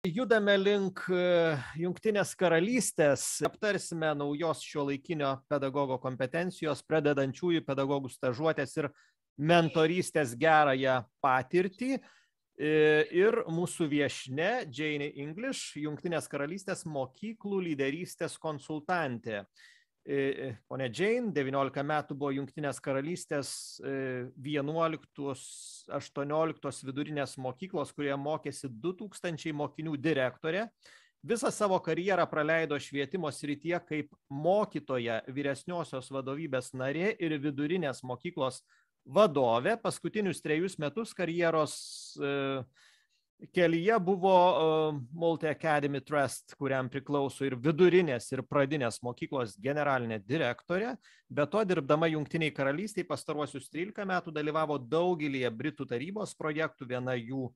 Judame link Jungtinės Karalystės, aptarsime naujos šiuolaikinio pedagogo kompetencijos, pradedančiųjų pedagogų stažuotės ir mentorystės gerąją patirtį. Ir mūsų viešnia Jane English, Jungtinės Karalystės mokyklų lyderystės konsultantė. Ponia Jane, 19 metų buvo Jungtinės Karalystės 11-18 vidurinės mokyklos, kurioje mokėsi 2000 mokinių direktorė. Visą savo karjerą praleido švietimo srityje kaip mokytoja, vyresniosios vadovybės narė ir vidurinės mokyklos vadovė. Paskutinius 3 metus karjeros kelyje buvo Multi Academy Trust, kuriam priklauso ir vidurinės, ir pradinės mokyklos generalinė direktorė. Be to, dirbdama Jungtinėje Karalystėje pastaruosius 13 metų dalyvavo daugelyje Britų tarybos projektų, viena jų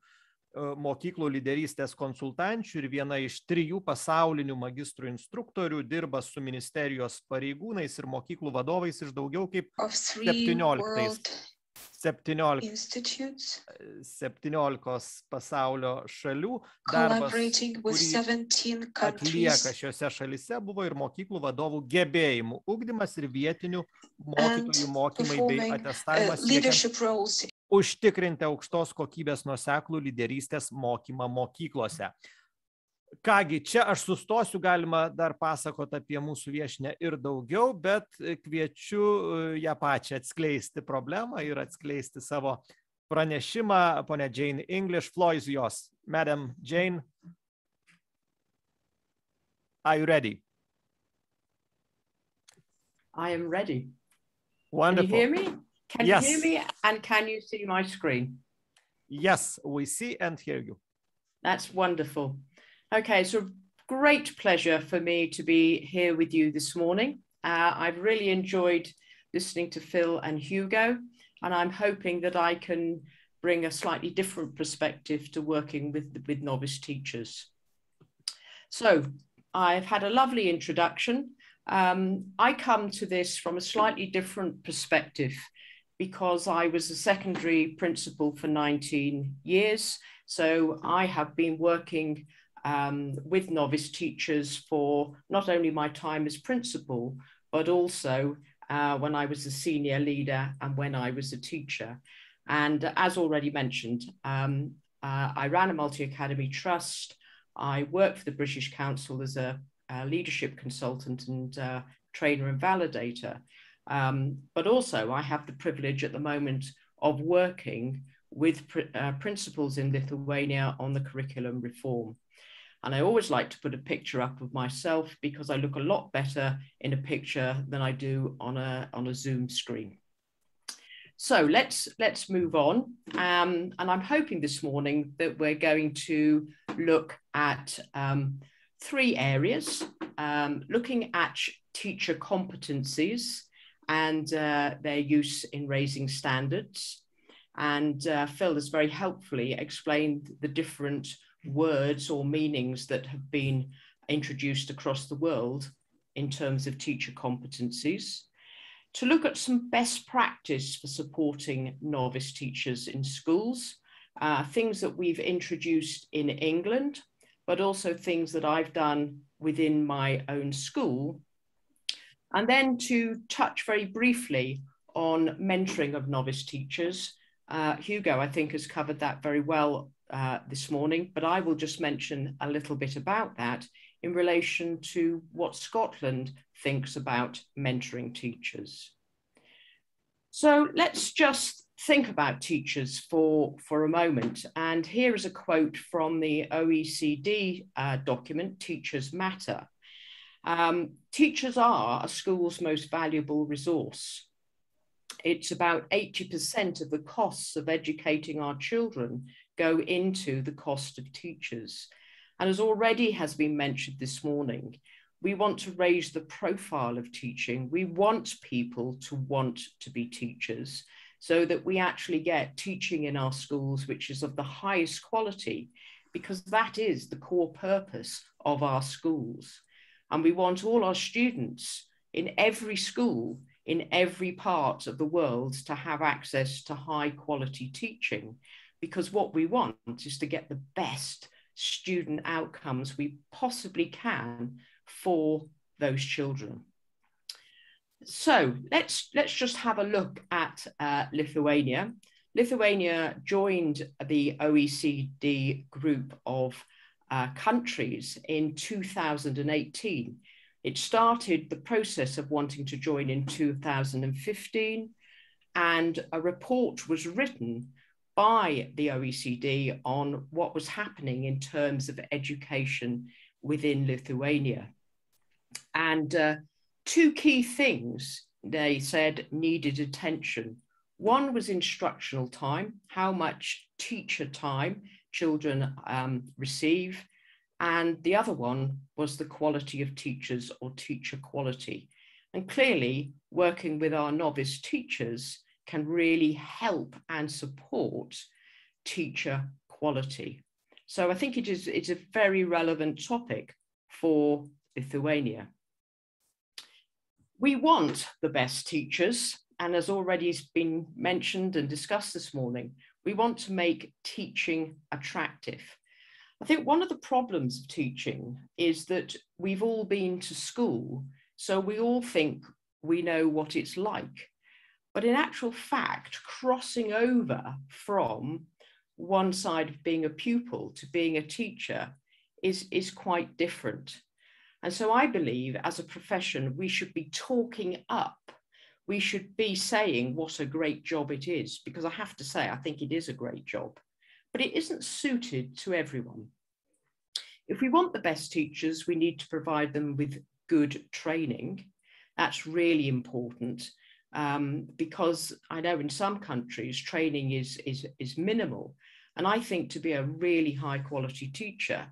mokyklų lyderystės konsultančių ir viena iš 3 pasaulinių magistrų instruktorių, dirba su ministerijos pareigūnais ir mokyklų vadovais iš daugiau kaip 17 pasaulio šalių. Darbas, kurį atlieka šiose šalyse, buvo ir mokyklų vadovų gebėjimų ugdymas ir vietinių mokytojų mokymai bei atestavimas siekiant užtikrinti aukštos kokybės nuoseklų lyderystės mokymą mokyklose. Kągi, čia aš sustosiu, galima dar pasakoti apie mūsų viešinę ir daugiau, bet kviečiu ją pačią atskleisti problemą ir atskleisti savo pranešimą. Ponia Jane English, floor is yours. Madam Jane, are you ready? I am ready. Wonderful. Can you hear me? Can Yes. you hear me? And can you see my screen? Yes, we see and hear you. That's wonderful. Okay, so great pleasure for me to be here with you this morning. I've really enjoyed listening to Phil and Hugo, and I'm hoping that I can bring a slightly different perspective to working with novice teachers. So I've had a lovely introduction. I come to this from a slightly different perspective because I was a secondary principal for 19 years. So I have been working with novice teachers for not only my time as principal, but also when I was a senior leader and when I was a teacher. And as already mentioned, I ran a multi-academy trust. I worked for the British Council as a leadership consultant and trainer and validator. But also I have the privilege at the moment of working with principals in Lithuania on the curriculum reform. And I always like to put a picture up of myself because I look a lot better in a picture than I do on a Zoom screen. So let's move on. And I'm hoping this morning that we're going to look at 3 areas, looking at teacher competencies and their use in raising standards. And Phil has very helpfully explained the different words or meanings that have been introduced across the world in terms of teacher competencies, to look at some best practice for supporting novice teachers in schools, things that we've introduced in England, but also things that I've done within my own school, and then to touch very briefly on mentoring of novice teachers. Hugo, I think, has covered that very well this morning, but I will just mention a little bit about that in relation to what Scotland thinks about mentoring teachers. So let's just think about teachers for a moment. And here is a quote from the OECD document, Teachers Matter. Teachers are a school's most valuable resource. It's about 80% of the costs of educating our children go into the cost of teachers. And as already has been mentioned this morning, we want to raise the profile of teaching. We want people to want to be teachers so that we actually get teaching in our schools, which is of the highest quality, because that is the core purpose of our schools. And we want all our students in every school, in every part of the world, to have access to high quality teaching, because what we want is to get the best student outcomes we possibly can for those children. So let's just have a look at Lithuania. Lithuania joined the OECD group of countries in 2018. It started the process of wanting to join in 2015, and a report was written by the OECD on what was happening in terms of education within Lithuania. And two key things, they said, needed attention. One was instructional time, how much teacher time children receive. And the other one was the quality of teachers, or teacher quality. And clearly, working with our novice teachers can really help and support teacher quality. So I think it's a very relevant topic for Lithuania. We want the best teachers, and as already has been mentioned and discussed this morning, we want to make teaching attractive. I think one of the problems of teaching is that we've all been to school, so we all think we know what it's like. But in actual fact, crossing over from one side of being a pupil to being a teacher is quite different. And so I believe as a profession, we should be talking up. We should be saying what a great job it is, because I have to say, I think it is a great job, but it isn't suited to everyone. If we want the best teachers, we need to provide them with good training. That's really important, because I know in some countries training is minimal. And I think to be a really high quality teacher,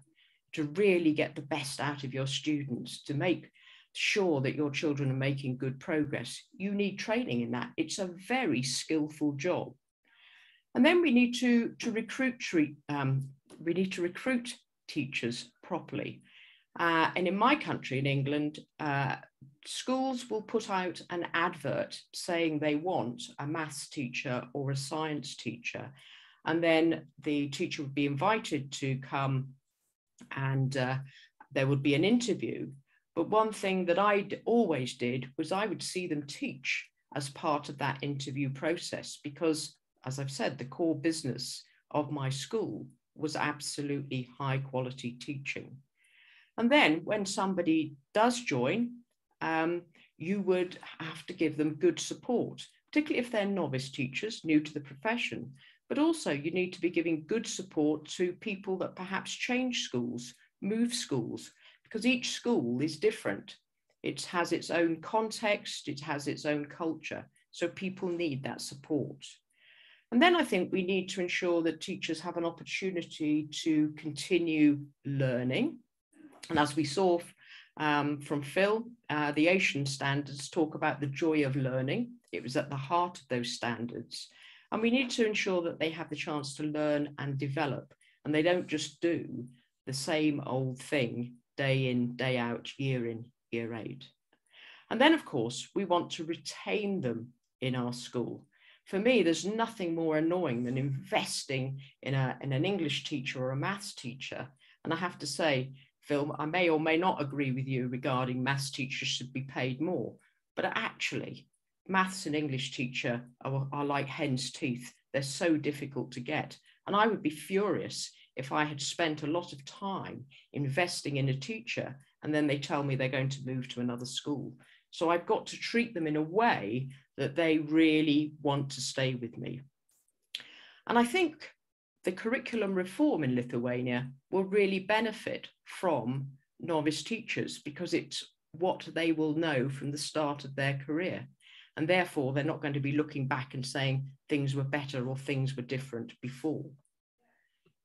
to really get the best out of your students, to make sure that your children are making good progress, you need training in that. It's a very skillful job. And then we need to recruit teachers properly. And in my country, in England, schools will put out an advert saying they want a maths teacher or a science teacher. And then the teacher would be invited to come, and there would be an interview. But one thing that I always did was I would see them teach as part of that interview process, because, as I've said, the core business of my school was absolutely high quality teaching. And then when somebody does join, you would have to give them good support, particularly if they're novice teachers, new to the profession. But also you need to be giving good support to people that perhaps change schools, move schools, because each school is different. It has its own context, it has its own culture. So people need that support. And then I think we need to ensure that teachers have an opportunity to continue learning. And as we saw from Phil, the Asian standards talk about the joy of learning. It was at the heart of those standards. And we need to ensure that they have the chance to learn and develop, and they don't just do the same old thing day in, day out, year in, year out. And then, of course, we want to retain them in our school. For me, there's nothing more annoying than investing in an English teacher or a maths teacher. And I have to say, Phil, I may or may not agree with you regarding maths teachers should be paid more, but actually, maths and English teacher are like hen's teeth. They're so difficult to get. And I would be furious if I had spent a lot of time investing in a teacher and then they tell me they're going to move to another school. So I've got to treat them in a way that they really want to stay with me. And I think the curriculum reform in Lithuania will really benefit from novice teachers, because it's what they will know from the start of their career. And therefore, they're not going to be looking back and saying things were better or things were different before.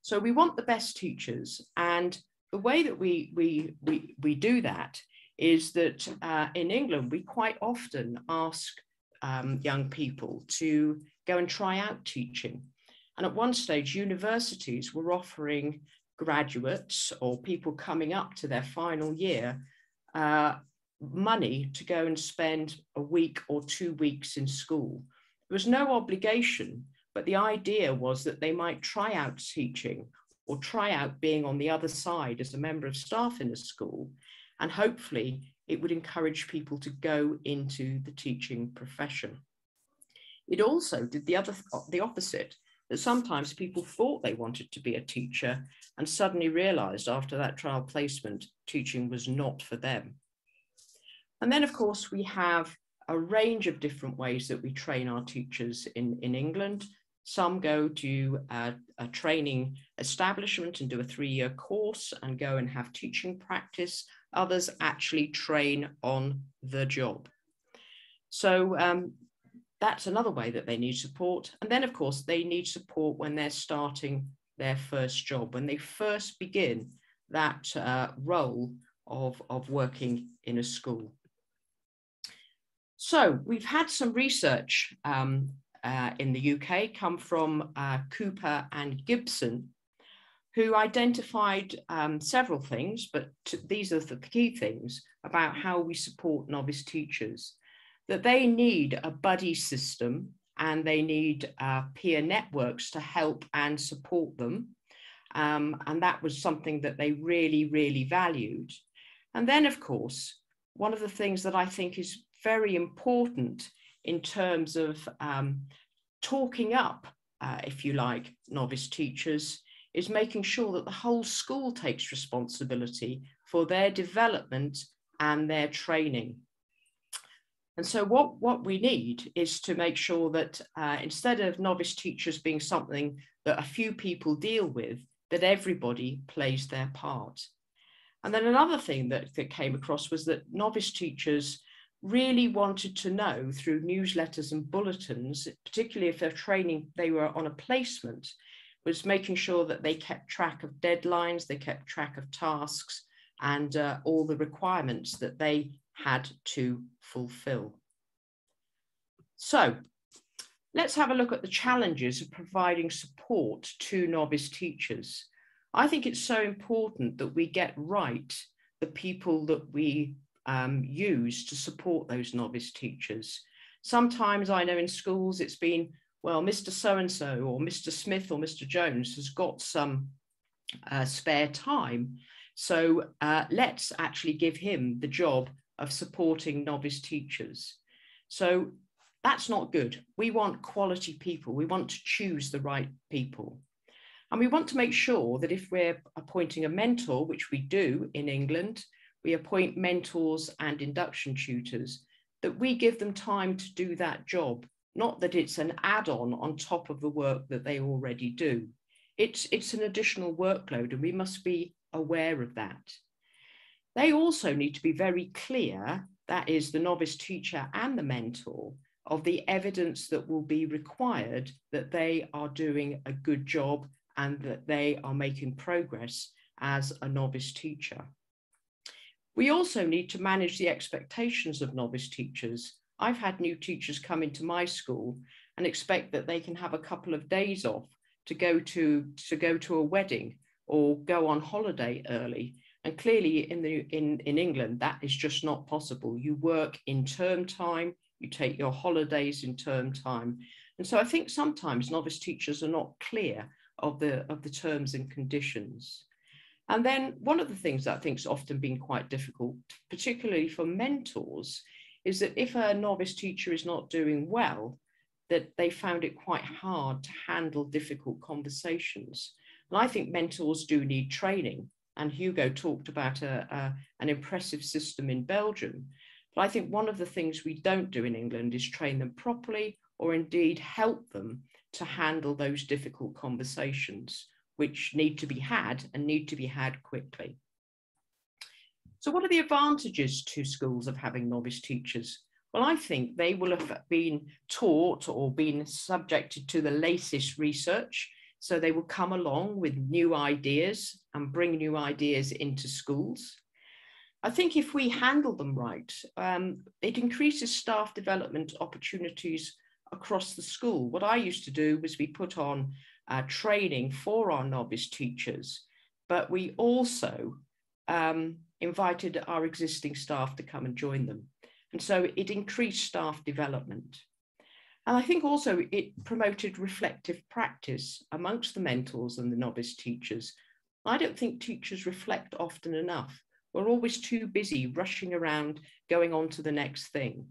So we want the best teachers. And the way that we do that is that in England, we quite often ask young people to go and try out teaching. And at one stage, universities were offering graduates or people coming up to their final year money to go and spend a week or 2 weeks in school. There was no obligation, but the idea was that they might try out teaching or try out being on the other side as a member of staff in a school, and hopefully it would encourage people to go into the teaching profession. It also did the opposite, that sometimes people thought they wanted to be a teacher and suddenly realized after that trial placement, teaching was not for them. And then, of course, we have a range of different ways that we train our teachers in England. Some go to a training establishment and do a 3-year course and go and have teaching practice. Others actually train on the job. So that's another way that they need support. And then, of course, they need support when they're starting their first job, when they first begin that role of working in a school. So we've had some research in the UK come from Cooper and Gibson, who identified several things, but these are the key things about how we support novice teachers. That they need a buddy system and they need peer networks to help and support them. And that was something that they really, really valued. And then, of course, one of the things that I think is very important in terms of talking up, if you like, novice teachers, is making sure that the whole school takes responsibility for their development and their training. And so what we need is to make sure that instead of novice teachers being something that a few people deal with, that everybody plays their part. And then another thing that came across was that novice teachers really wanted to know through newsletters and bulletins, particularly if they were on a placement, was making sure that they kept track of deadlines, they kept track of tasks, and all the requirements that they had to fulfill. So let's have a look at the challenges of providing support to novice teachers. I think it's so important that we get right the people that we use to support those novice teachers. Sometimes I know in schools it's been, well, Mr. So-and-so or Mr. Smith or Mr. Jones has got some spare time. So let's actually give him the job of supporting novice teachers. So that's not good. We want quality people. We want to choose the right people. And we want to make sure that if we're appointing a mentor, which we do in England, we appoint mentors and induction tutors, that we give them time to do that job, not that it's an add-on on top of the work that they already do. It's an additional workload, and we must be aware of that. They also need to be very clear, that is the novice teacher and the mentor, of the evidence that will be required that they are doing a good job and that they are making progress as a novice teacher. We also need to manage the expectations of novice teachers. I've had new teachers come into my school and expect that they can have a couple of days off to go to a wedding or go on holiday early. And clearly in England, that is just not possible. You work in term time, you take your holidays in term time. And so I think sometimes novice teachers are not clear of the terms and conditions. And then one of the things that I think has often been quite difficult, particularly for mentors, is that if a novice teacher is not doing well, that they found it quite hard to handle difficult conversations. And I think mentors do need training. And Hugo talked about an impressive system in Belgium. But I think one of the things we don't do in England is train them properly, or indeed help them to handle those difficult conversations, which need to be had and need to be had quickly. So what are the advantages to schools of having novice teachers? Well, I think they will have been taught or been subjected to the latest research. So they will come along with new ideas and bring new ideas into schools. I think if we handle them right, it increases staff development opportunities across the school. What I used to do was we put on training for our novice teachers, but we also invited our existing staff to come and join them. And so it increased staff development. And I think also it promoted reflective practice amongst the mentors and the novice teachers. I don't think teachers reflect often enough. We're always too busy rushing around, going on to the next thing.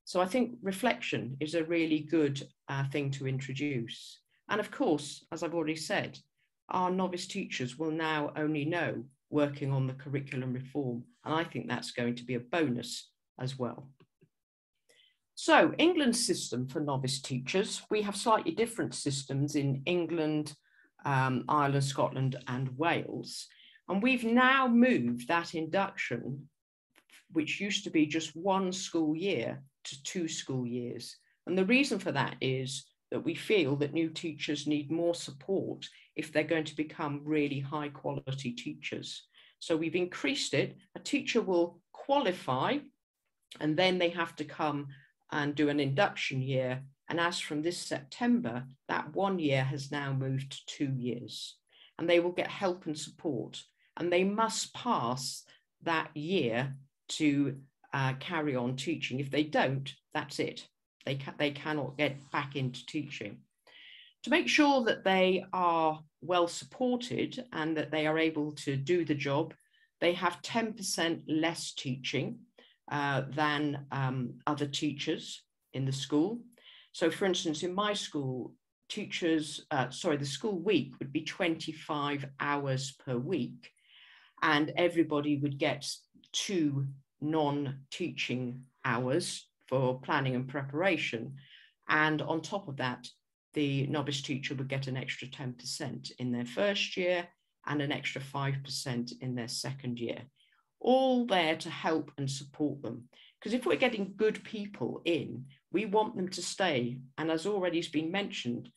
So I think reflection is a really good thing to introduce. And of course, as I've already said, our novice teachers will now only know working on the curriculum reform. And I think that's going to be a bonus as well. So England's system for novice teachers, we have slightly different systems in England, Ireland, Scotland, and Wales. And we've now moved that induction, which used to be just 1 school year, to 2 school years. And the reason for that is that we feel that new teachers need more support if they're going to become really high quality teachers. So we've increased it. A teacher will qualify and then they have to come and do an induction year. And as from this September, that 1 year has now moved to 2 years. And they will get help and support. And they must pass that year to carry on teaching. If they don't, that's it. They cannot get back into teaching. To make sure that they are well supported and that they are able to do the job, they have 10% less teaching than other teachers in the school. So for instance, in my school, teachers, the school week would be 25 hours per week, and everybody would get 2 non-teaching hours for planning and preparation. And on top of that, the novice teacher would get an extra 10% in their first year and an extra 5% in their second year, all there to help and support them. Because if we're getting good people in, we want them to stay. And as already has been mentioned,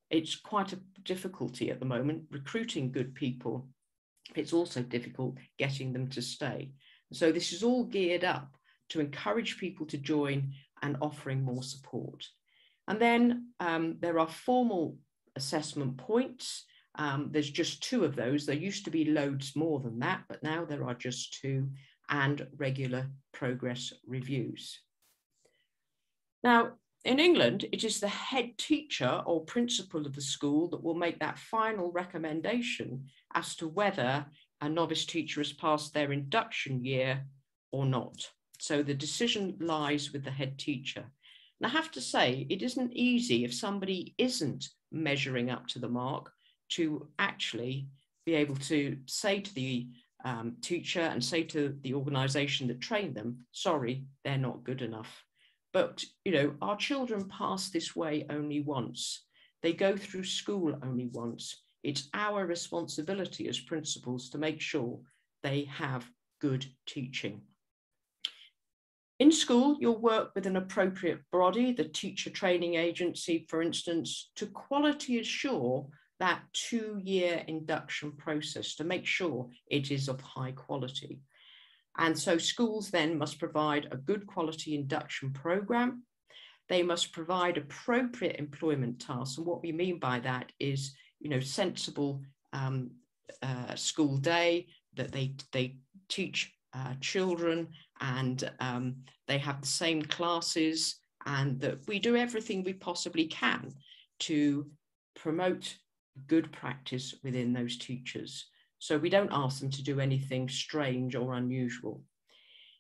it's quite a difficulty at the moment recruiting good people. It's also difficult getting them to stay. So this is all geared up to encourage people to join and offering more support. And then there are formal assessment points. There's just 2 of those. There used to be loads more than that, but now there are just 2, and regular progress reviews. Now, in England, it is the head teacher or principal of the school that will make that final recommendation as to whether a novice teacher has passed their induction year or not. So the decision lies with the head teacher. And I have to say, it isn't easy if somebody isn't measuring up to the mark to actually be able to say to the teacher and say to the organisation that trained them, sorry, they're not good enough. But, you know, our children pass this way only once. They go through school only once. It's our responsibility as principals to make sure they have good teaching. In school, you'll work with an appropriate body, the teacher training agency, for instance, to quality assure that 2-year induction process to make sure it is of high quality. And so schools then must provide a good quality induction program. They must provide appropriate employment tasks. And what we mean by that is, you know, sensible school day, that they teach children and they have the same classes, and that we do everything we possibly can to promote good practice within those teachers. So we don't ask them to do anything strange or unusual.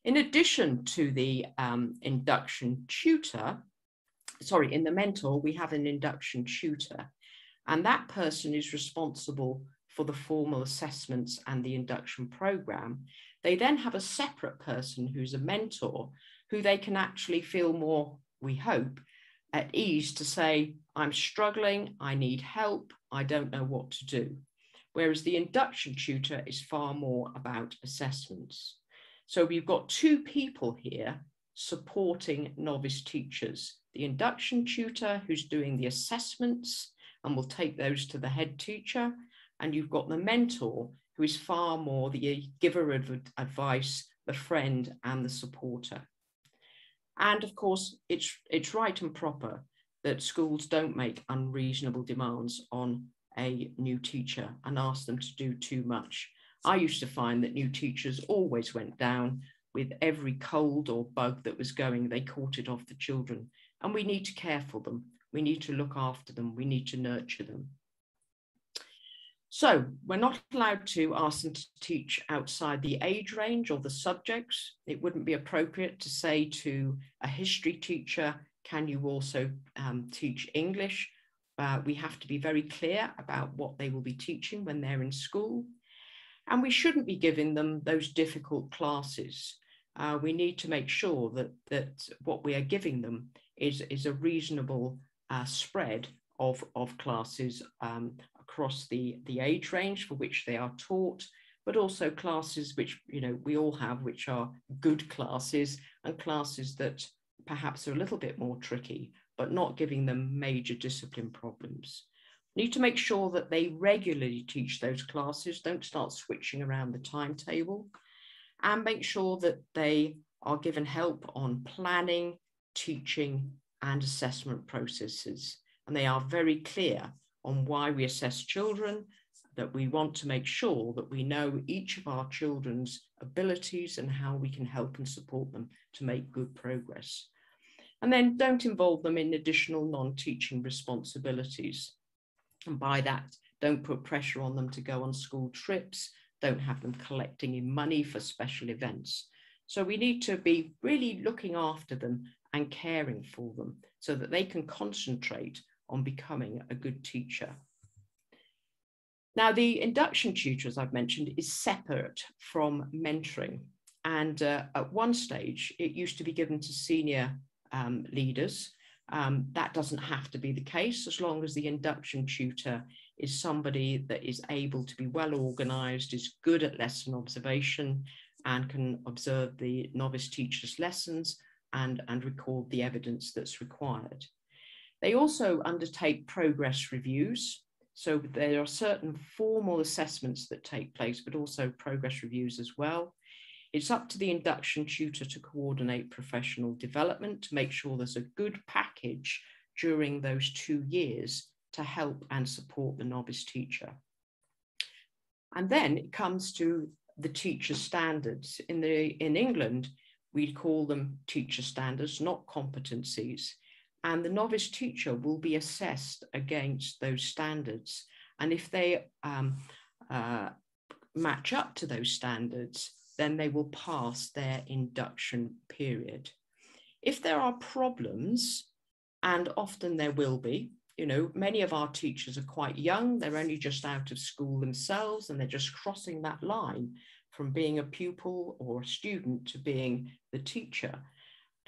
In addition to the induction tutor, in the mentor, we have an induction tutor, and that person is responsible for the formal assessments and the induction program. They then have a separate person who's a mentor, who they can actually feel more, we hope, at ease to say, I'm struggling, I need help, I don't know what to do. Whereas the induction tutor is far more about assessments. So we've got 2 people here supporting novice teachers. The induction tutor who's doing the assessments and will take those to the head teacher. And you've got the mentor who is far more the giver of advice, the friend and the supporter. And of course, it's right and proper that schools don't make unreasonable demands on a new teacher and ask them to do too much. I used to find that new teachers always went down with every cold or bug that was going, they caught it off the children. and we need to care for them. We need to look after them. We need to nurture them. So we're not allowed to ask them to teach outside the age range or the subjects. It wouldn't be appropriate to say to a history teacher, can you also teach English? We have to be very clear about what they will be teaching when they're in school. And we shouldn't be giving them those difficult classes. We need to make sure that what we are giving them is a reasonable spread of classes across the age range for which they are taught, but also classes which, you know, we all have, which are good classes, and classes that perhaps are a little bit more tricky, but not giving them major discipline problems. Need to make sure that they regularly teach those classes, don't start switching around the timetable, and make sure that they are given help on planning, teaching, and assessment processes. And they are very clear on why we assess children, that we want to make sure that we know each of our children's abilities and how we can help and support them to make good progress. And then don't involve them in additional non-teaching responsibilities. And by that, don't put pressure on them to go on school trips, don't have them collecting in money for special events. So we need to be really looking after them and caring for them so that they can concentrate on becoming a good teacher. Now, the induction tutor, as I've mentioned, is separate from mentoring. And at one stage, it used to be given to senior leaders. That doesn't have to be the case, as long as the induction tutor is somebody that is able to be well organized, is good at lesson observation, and can observe the novice teacher's lessons and record the evidence that's required. They also undertake progress reviews. So there are certain formal assessments that take place, but also progress reviews as well. It's up to the induction tutor to coordinate professional development, to make sure there's a good package during those 2 years to help and support the novice teacher. And then it comes to the teacher standards. In England, we call them teacher standards, not competencies. And the novice teacher will be assessed against those standards. And if they match up to those standards, then they will pass their induction period. If there are problems, and often there will be, you know, many of our teachers are quite young, they're only just out of school themselves, and they're just crossing that line from being a pupil or a student to being the teacher,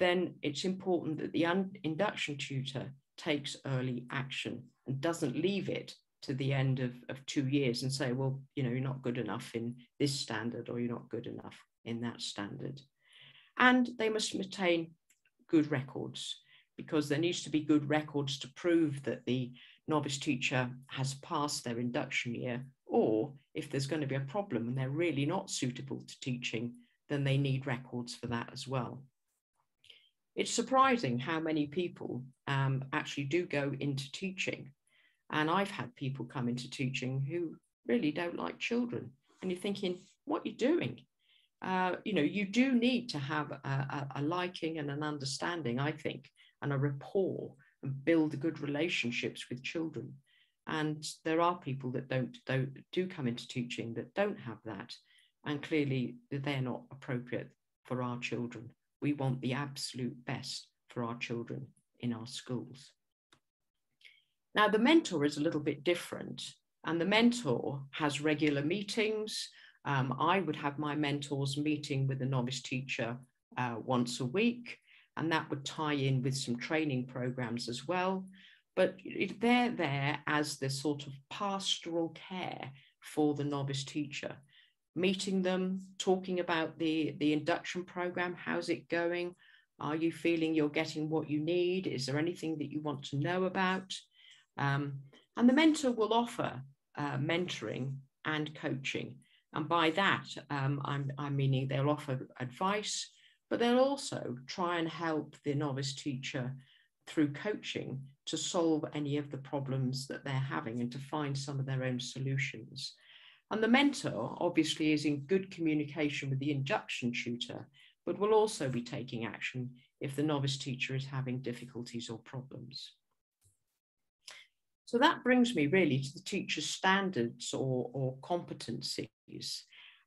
then it's important that the induction tutor takes early action and doesn't leave it to the end of 2 years and say, well, you know, you're not good enough in this standard, or you're not good enough in that standard. And they must maintain good records, because there needs to be good records to prove that the novice teacher has passed their induction year, or if there's going to be a problem and they're really not suitable to teaching, then they need records for that as well. It's surprising how many people actually do go into teaching. And I've had people come into teaching who really don't like children. And you're thinking, what are you doing? You know, you do need to have a liking and an understanding, I think, and a rapport, and build good relationships with children. And there are people that do come into teaching that don't have that. And clearly they're not appropriate for our children. We want the absolute best for our children in our schools. Now, the mentor is a little bit different, and the mentor has regular meetings. I would have my mentors meeting with the novice teacher once a week, and that would tie in with some training programs as well. But they're there as the sort of pastoral care for the novice teacher, meeting them, talking about the induction program. How's it going? Are you feeling you're getting what you need? Is there anything that you want to know about? And the mentor will offer mentoring and coaching. And by that, I'm meaning they'll offer advice, but they'll also try and help the novice teacher through coaching to solve any of the problems that they're having and to find some of their own solutions. And the mentor obviously is in good communication with the induction tutor, but will also be taking action if the novice teacher is having difficulties or problems. So that brings me really to the teacher's standards or competencies.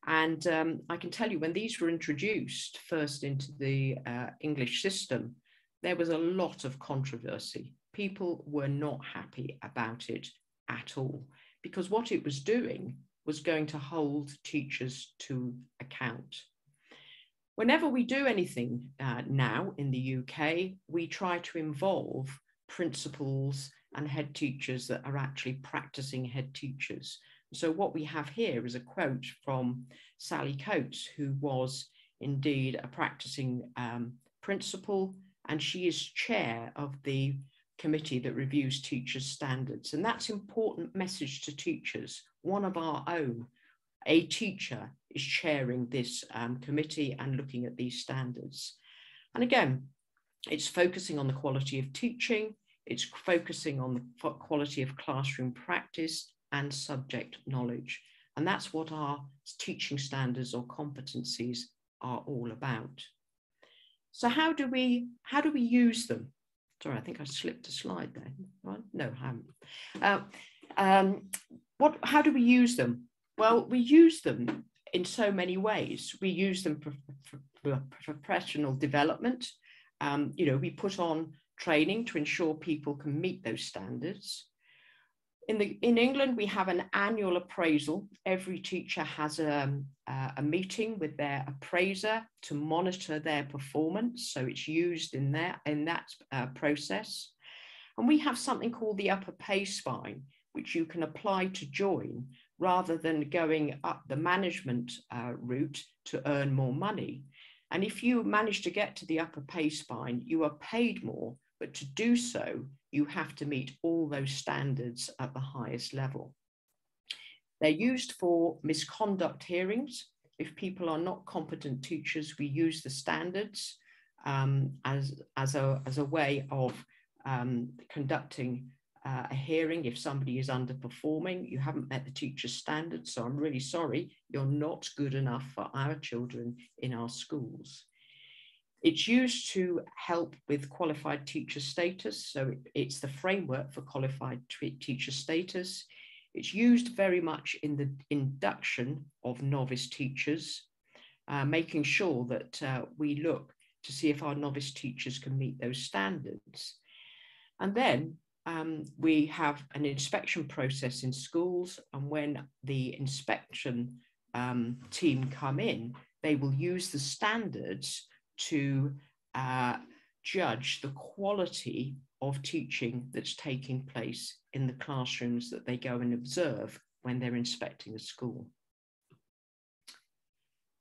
And I can tell you, when these were introduced first into the English system, there was a lot of controversy. People were not happy about it at all, because what it was doing was going to hold teachers to account. Whenever we do anything now in the UK, we try to involve principals and head teachers that are actually practicing head teachers. So what we have here is a quote from Sally Coates, who was indeed a practicing principal, and she is chair of the committee that reviews teachers' standards. And that's an important message to teachers. One of our own, a teacher, is chairing this committee and looking at these standards. And again, it's focusing on the quality of teaching, it's focusing on the quality of classroom practice and subject knowledge. And that's what our teaching standards or competencies are all about. So how do we use them? Sorry, I think I slipped a slide there. No, I haven't. How do we use them? Well, we use them in so many ways. We use them for professional development. We put on training to ensure people can meet those standards. In England, we have an annual appraisal. Every teacher has a meeting with their appraiser to monitor their performance. So it's used in that process. And we have something called the upper pay spine, which you can apply to join rather than going up the management route to earn more money. And if you manage to get to the upper pay spine, you are paid more, but to do so, you have to meet all those standards at the highest level. They're used for misconduct hearings. If people are not competent teachers, we use the standards as a way of conducting a hearing. If somebody is underperforming, you haven't met the teacher's standards, so I'm really sorry, you're not good enough for our children in our schools. It's used to help with qualified teacher status, so it's the framework for qualified teacher status. It's used very much in the induction of novice teachers, making sure that we look to see if our novice teachers can meet those standards. And then we have an inspection process in schools, and when the inspection team come in, they will use the standards to judge the quality of teaching that's taking place in the classrooms that they go and observe when they're inspecting a school.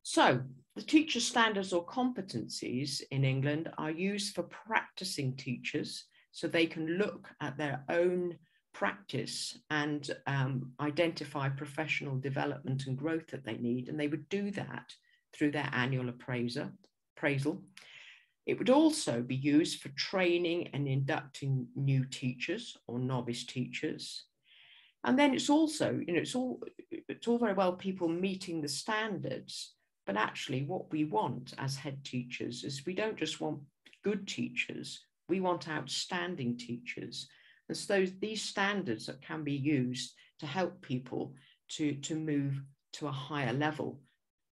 So the teacher standards or competencies in England are used for practicing teachers, so they can look at their own practice and identify professional development and growth that they need, and they would do that through their annual appraisal. It would also be used for training and inducting new teachers or novice teachers. And then it's also, it's all very well people meeting the standards, but actually what we want as head teachers is we don't just want good teachers, we want outstanding teachers. And so these standards that can be used to help people to move to a higher level.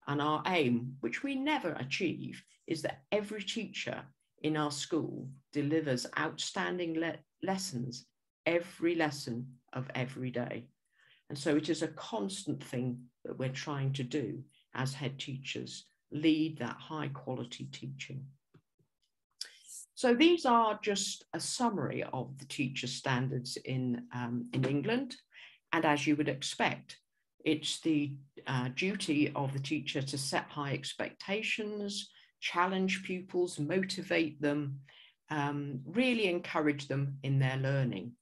And our aim, which we never achieve, is that every teacher in our school delivers outstanding lessons, every lesson of every day. And so it is a constant thing that we're trying to do as head teachers, lead that high quality teaching. So these are just a summary of the teacher standards in England. And as you would expect, it's the duty of the teacher to set high expectations, challenge pupils, motivate them, really encourage them in their learning,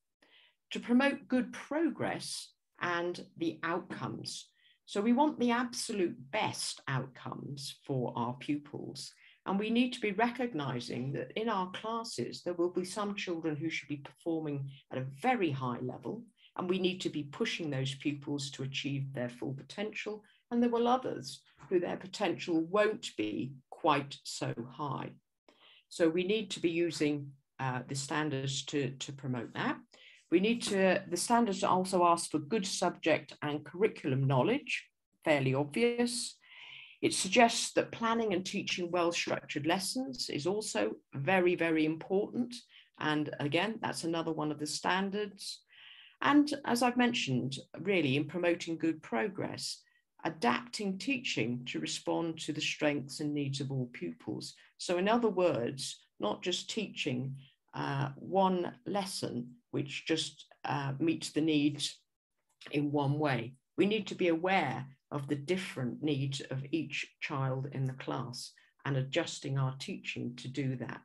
to promote good progress and the outcomes. So we want the absolute best outcomes for our pupils. And we need to be recognizing that in our classes, there will be some children who should be performing at a very high level, and we need to be pushing those pupils to achieve their full potential. And there will others who their potential won't be quite so high. So we need to be using the standards to promote that. The standards also ask for good subject and curriculum knowledge, fairly obvious. It suggests that planning and teaching well-structured lessons is also very, very important. And again, that's another one of the standards. And as I've mentioned, really in promoting good progress, adapting teaching to respond to the strengths and needs of all pupils. So in other words, not just teaching one lesson which just meets the needs in one way. We need to be aware of the different needs of each child in the class and adjusting our teaching to do that.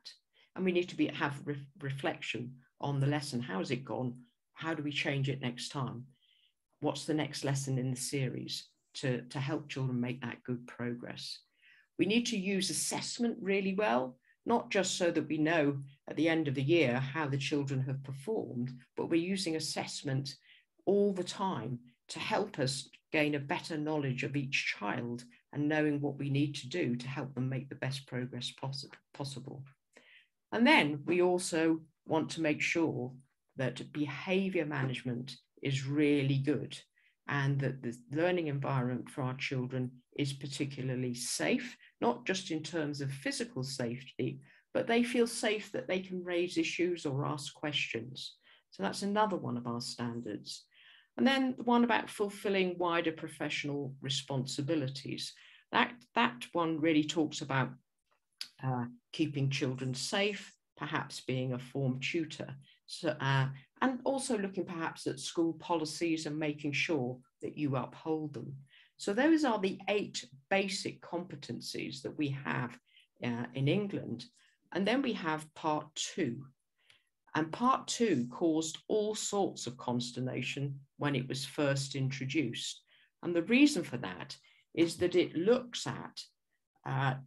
And we need to have reflection on the lesson. How has it gone? How do we change it next time? What's the next lesson in the series to help children make that good progress? We need to use assessment really well, not just so that we know at the end of the year how the children have performed, but we're using assessment all the time to help us gain a better knowledge of each child and knowing what we need to do to help them make the best progress possible. And then we also want to make sure that behavior management is really good and that the learning environment for our children is particularly safe, not just in terms of physical safety, but they feel safe that they can raise issues or ask questions. So that's another one of our standards. And then the one about fulfilling wider professional responsibilities. That one really talks about keeping children safe, perhaps being a form tutor. So, and also looking perhaps at school policies and making sure that you uphold them. So those are the 8 basic competencies that we have in England. And then we have part 2. And part 2 caused all sorts of consternation when it was first introduced. And the reason for that is that it looks at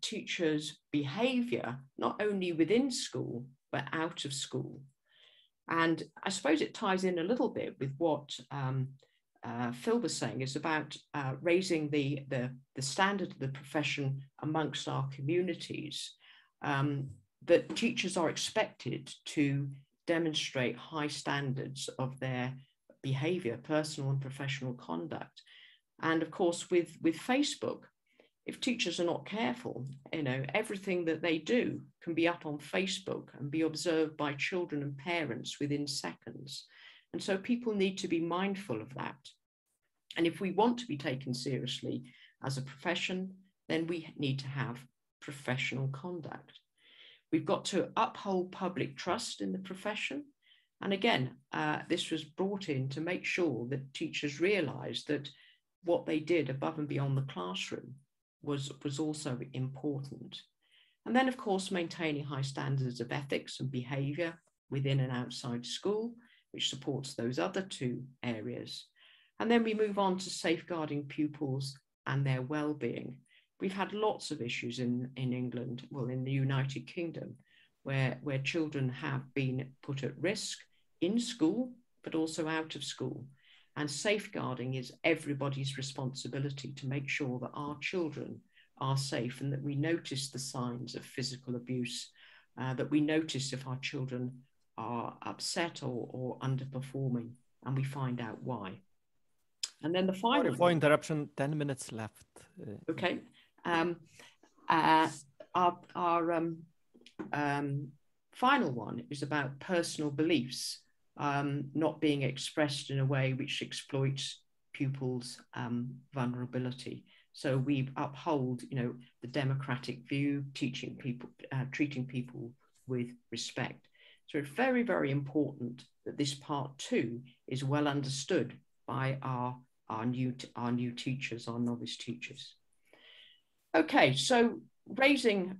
teachers' behavior, not only within school, but out of school. And I suppose it ties in a little bit with what Phil was saying, is about raising the standard of the profession amongst our communities, that teachers are expected to demonstrate high standards of their behavior, personal and professional conduct. And of course, with Facebook, if teachers are not careful, everything that they do can be up on Facebook and be observed by children and parents within seconds. And so people need to be mindful of that. And if we want to be taken seriously as a profession, then we need to have professional conduct. We've got to uphold public trust in the profession. And again, this was brought in to make sure that teachers realized that what they did above and beyond the classroom was also important. And then, of course, maintaining high standards of ethics and behavior within and outside school, which supports those other 2 areas. And then we move on to safeguarding pupils and their well-being. We've had lots of issues in England, well, in the United Kingdom, where children have been put at risk in school, but also out of school. And safeguarding is everybody's responsibility to make sure that our children are safe and that we notice the signs of physical abuse, that we notice if our children are upset or underperforming, and we find out why. And then the final... Sorry for interruption, 10 minutes left. Okay. Our final one is about personal beliefs not being expressed in a way which exploits pupils' vulnerability. So we uphold, the democratic view, treating people with respect. So it's very, very important that this part 2 is well understood by our new teachers, our novice teachers. Okay, so raising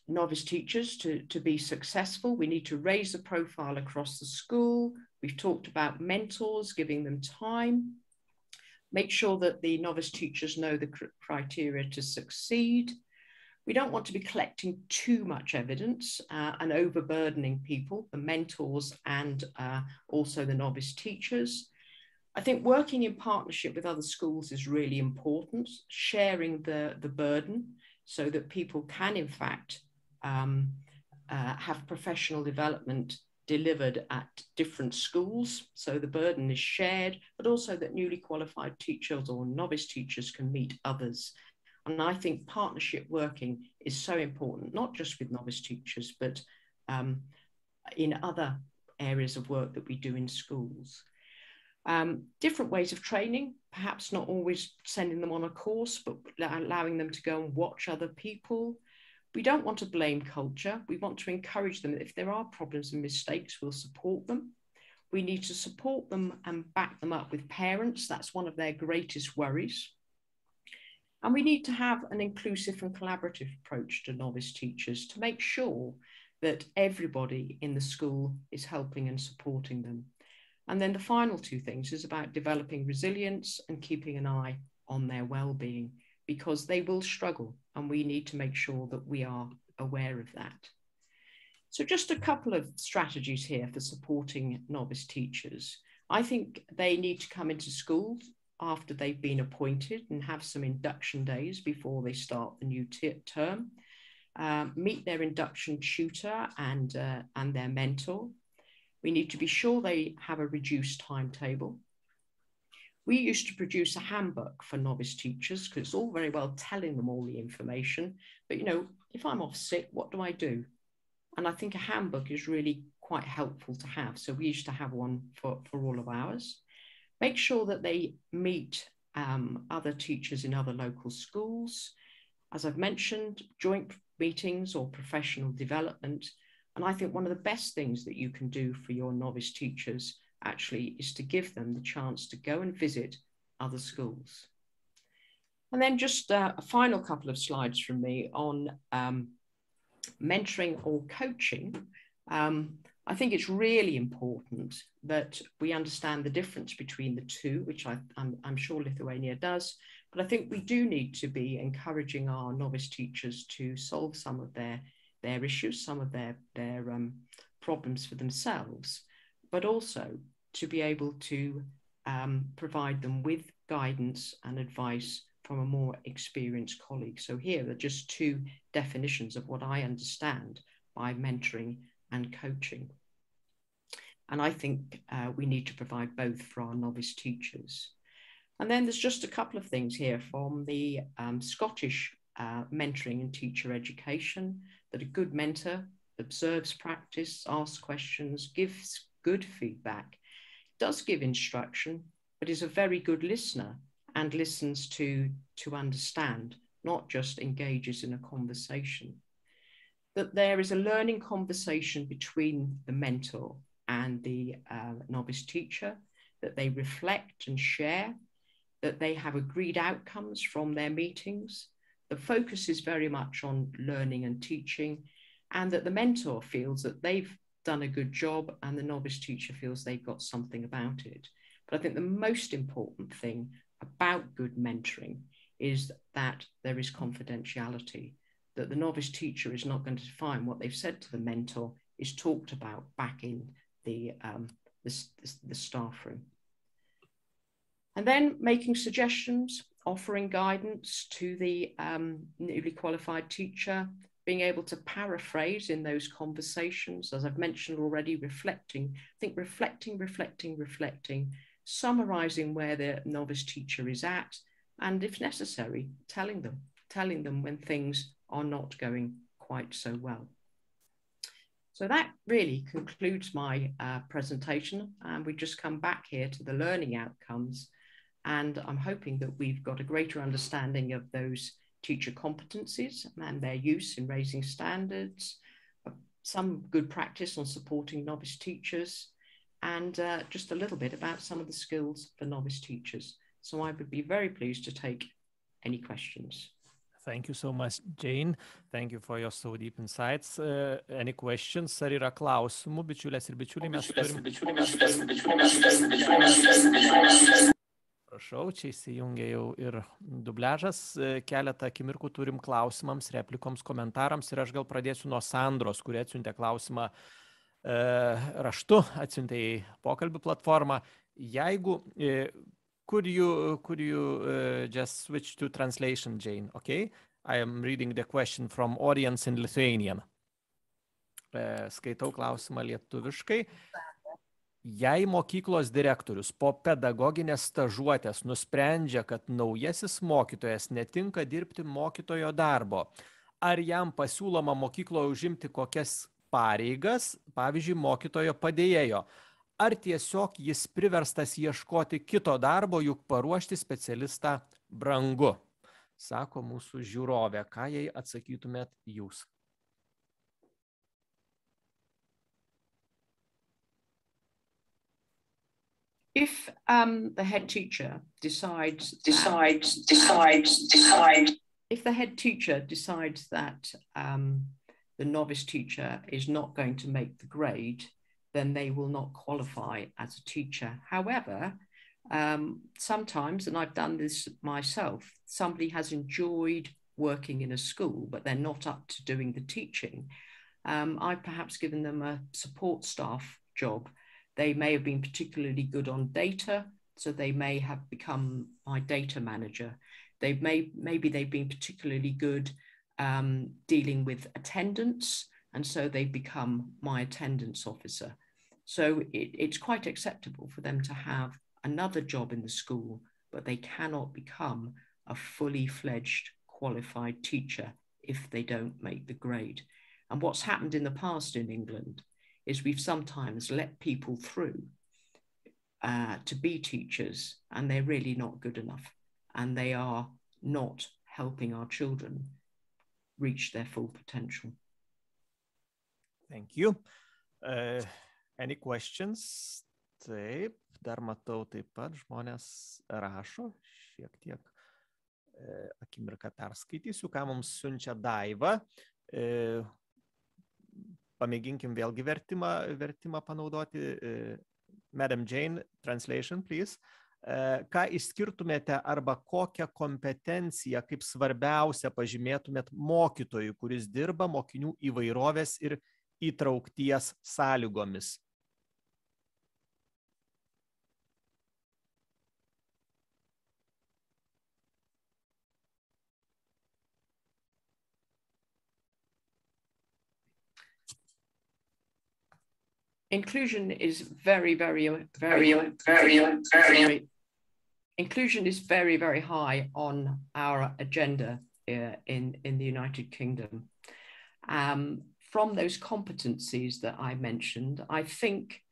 novice teachers to be successful, we need to raise the profile across the school. We've talked about mentors, giving them time. Make sure that the novice teachers know the criteria to succeed. We don't want to be collecting too much evidence and overburdening people, the mentors and also the novice teachers. I think working in partnership with other schools is really important, sharing the burden. so that people can, in fact, have professional development delivered at different schools, so the burden is shared, but also that newly qualified teachers or novice teachers can meet others. And I think partnership working is so important, not just with novice teachers, but in other areas of work that we do in schools. Different ways of training, perhaps not always sending them on a course, but allowing them to go and watch other people. We don't want to blame culture. We want to encourage them. If there are problems and mistakes, we'll support them. We need to support them and back them up with parents. That's one of their greatest worries. And we need to have an inclusive and collaborative approach to novice teachers to make sure that everybody in the school is helping and supporting them. And then the final two things is about developing resilience and keeping an eye on their well-being, because they will struggle and we need to make sure that we are aware of that. So just a couple of strategies here for supporting novice teachers. I think they need to come into school after they've been appointed and have some induction days before they start the new term. Meet their induction tutor and their mentor. We need to be sure they have a reduced timetable. We used to produce a handbook for novice teachers because it's all very well telling them all the information, but you know, if I'm off sick, what do I do? And I think a handbook is really quite helpful to have. So we used to have one for all of ours. Make sure that they meet other teachers in other local schools. As I've mentioned, joint meetings or professional development. And I think one of the best things that you can do for your novice teachers actually is to give them the chance to go and visit other schools. And then just a final couple of slides from me on mentoring or coaching. I think it's really important that we understand the difference between the two, which I'm sure Lithuania does, but I think we do need to be encouraging our novice teachers to solve some of their issues, some of their problems for themselves, but also to be able to provide them with guidance and advice from a more experienced colleague. So here are just two definitions of what I understand by mentoring and coaching. And I think we need to provide both for our novice teachers. And then there's just a couple of things here from the Scottish mentoring and teacher education, that a good mentor observes practice, asks questions, gives good feedback, does give instruction, but is a very good listener and listens to understand, not just engages in a conversation. That there is a learning conversation between the mentor and the novice teacher, that they reflect and share, that they have agreed outcomes from their meetings. The focus is very much on learning and teaching, and that the mentor feels that they've done a good job and the novice teacher feels they've got something about it. But I think the most important thing about good mentoring is that there is confidentiality, that the novice teacher is not going to find what they've said to the mentor is talked about back in the staff room. And then making suggestions, offering guidance to the newly qualified teacher, being able to paraphrase in those conversations, as I've mentioned already, reflecting, I think reflecting, summarizing where the novice teacher is at, and if necessary, telling them when things are not going quite so well. So that really concludes my presentation, and we just come back here to the learning outcomes, and I'm hoping that we've got a greater understanding of those teacher competencies and their use in raising standards, some good practice on supporting novice teachers, and just a little bit about some of the skills for novice teachers. So I would be very pleased to take any questions. Thank you so much, Jane. Thank you for your so deep insights. Any questions? Ar yra klausimų, bičiulės ir bičiuliai? Mes Prašau, čia įsijungia jau ir dubležas. Keletą akimirkų turim klausimams, replikoms, komentarams. Ir aš gal pradėsiu nuo Sandros, kuri atsiuntė klausimą raštu, atsiuntė į pokalbių platformą. Jeigu... Could you just switch to translation, Jane? Okay. I am reading the question from audience in Lithuanian. Skaitau klausimą lietuviškai. Jei mokyklos direktorius po pedagoginės stažuotės nusprendžia, kad naujasis mokytojas netinka dirbti mokytojo darbo, ar jam pasiūloma mokykloje užimti kokias pareigas, pavyzdžiui, mokytojo padėjėjo, ar tiesiog jis priverstas ieškoti kito darbo, juk paruošti specialistą brangu, sako mūsų žiūrovė. Ką jai atsakytumėt jūs? If the head teacher decides if the head teacher decides that the novice teacher is not going to make the grade, then they will not qualify as a teacher. However, sometimes, and I've done this myself, somebody has enjoyed working in a school, but they're not up to doing the teaching. I've perhaps given them a support staff job. They may have been particularly good on data, so they may have become my data manager. Maybe they've been particularly good dealing with attendance, and so they've become my attendance officer. So it's quite acceptable for them to have another job in the school, but they cannot become a fully fledged qualified teacher if they don't make the grade. And what's happened in the past in England is we've sometimes let people through to be teachers, and they're really not good enough, and they are not helping our children reach their full potential. Thank you. Any questions? Taip, dar matau taip pat žmonės rašo, šiek tiek akimirką perskaitysiu, ką mums siunčia Daiva. Pamėginkim vėlgi vertimą panaudoti. Madam Jane, translation, please. Ką išskirtumėte arba kokią kompetenciją kaip svarbiausia pažymėtumėt mokytojui, kuris dirba mokinių įvairovės ir įtraukties sąlygomis? Inclusion is very high on our agenda in the United Kingdom. From those competencies that I mentioned, I think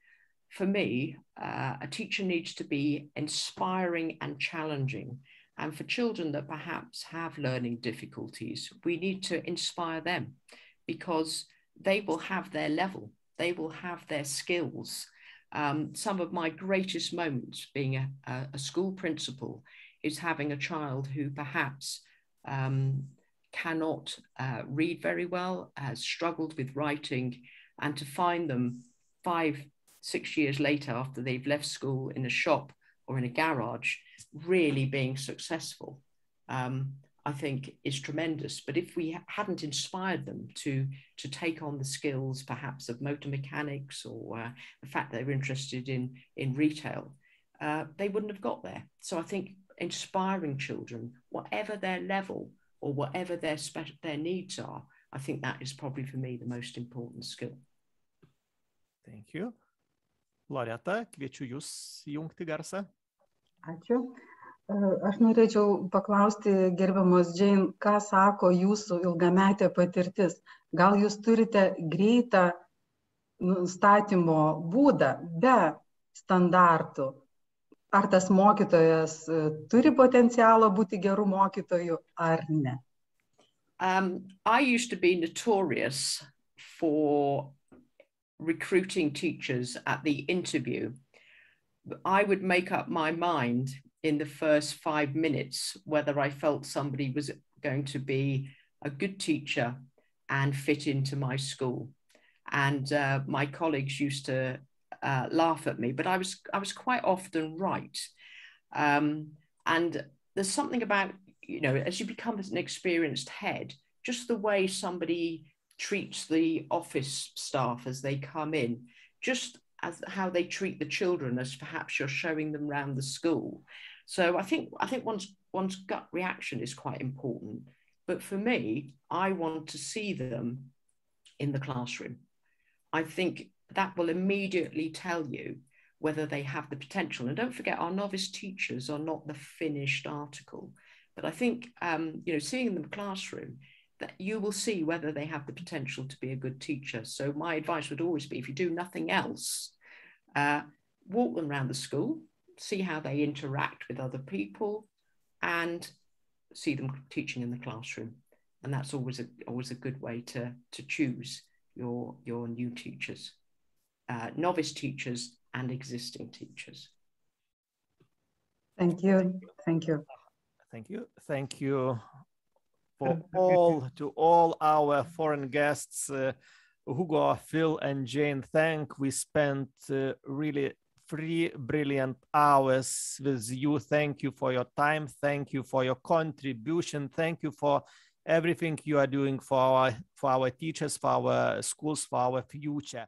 for me, a teacher needs to be inspiring and challenging. And for children that perhaps have learning difficulties, we need to inspire them because they will have their level. They will have their skills. Some of my greatest moments being a school principal is having a child who perhaps cannot read very well, has struggled with writing, and to find them 5-6 years later after they've left school in a shop or in a garage, really being successful, I think is tremendous. But if we hadn't inspired them to take on the skills perhaps of motor mechanics or the fact that they're interested in retail, they wouldn't have got there. So I think inspiring children, whatever their level or whatever their needs are, I think that is probably for me the most important skill. Thank you. Loreta, kviečiu jūs jungti garsą. Ačiū. Aš norėčiau paklausti gerbiamos Jane, ką sako jūsų ilgametė patirtis. Gal jūs turite greitą nustatymo būdą be standartų? Ar tas mokytojas turi potencialo būti gerų mokytojų ar ne? I used to be notorious for recruiting teachers at the interview. I would make up my mind in the first 5 minutes whether I felt somebody was going to be a good teacher and fit into my school. And my colleagues used to laugh at me, but I was quite often right. And there's something about, you know, as you become an experienced head, just the way somebody treats the office staff as they come in, just as how they treat the children as perhaps you're showing them around the school. So I think one's gut reaction is quite important. But for me, I want to see them in the classroom. I think that will immediately tell you whether they have the potential. And don't forget, our novice teachers are not the finished article. But I think, seeing them in the classroom, that you will see whether they have the potential to be a good teacher. So my advice would always be, if you do nothing else, walk them around the school, see how they interact with other people, and see them teaching in the classroom. And that's always a good way to choose your new teachers, novice teachers and existing teachers. Thank you. Thank you. Thank you. Thank you to all our foreign guests, Hugo, Phil, and Jane. We spent really 3 brilliant hours with you. Thank you for your time. Thank you for your contribution. Thank you for everything you are doing for our teachers, for our schools, for our future.